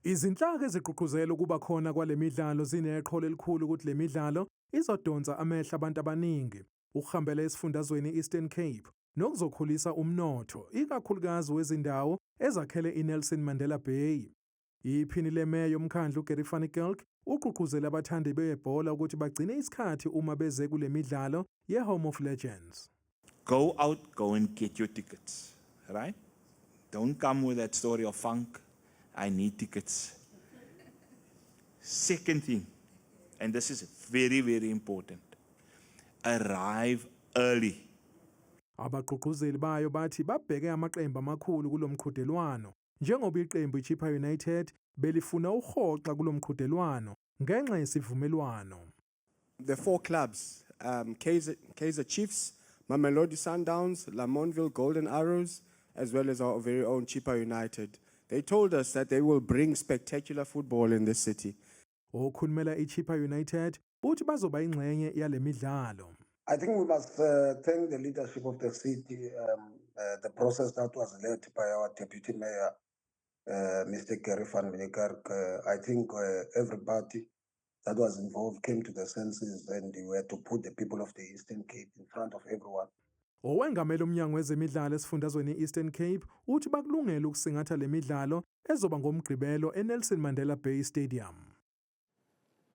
Izinhlaka ezigqugquzela ukuba khona kwale midlalo zineqholo elikhulu ukuthi le midlalo izodonsa amehlo abantu abaningi, ukuhambela esifundazweni i-Eastern Cape, nokuzokhulisa umnotho, ikakhulukazi wezindawo ezakhele iNelson Mandela Bay. Iphini lemeya yomkhandlu uGary van Niekerk ugqugquzela abathandi bebhola ukuthi bagcine isikhathi uma beze kule midlalo ye-Home of Legends. Go out, go and get your tickets, right? Don't come with that story of funk. I need tickets. Second thing, and this is very, very important, arrive early. Abagqugquzeli bayo bathi babheke amaqembu amakhulu kulomqhudelwano, njengoba iqembu iChippa United belifuna uhoxa kulomqhudelwano ngenxa yesivumelwano. The four clubs, Kaizer Chiefs, Mamelodi Sundowns, Lamontville Golden Arrows, as well as our very own Chippa United. They told us that they will bring spectacular football in this city. Okhulumela iChippa United uthi bazoba ingxenye yale midlalo. I think we must thank the leadership of the city, the process that was led by our Deputy Mayor, Mr. Gary van Niekerk. I think everybody that was involved came to the senses and they were to put the people of the Eastern Cape in front of everyone. Owengamela umnyango wezemidlalo esifundazweni i-Eastern Cape uthi bakulungela ukusingatha le midlalo ezoba ngomgqibelo eNelson Mandela Bay Stadium.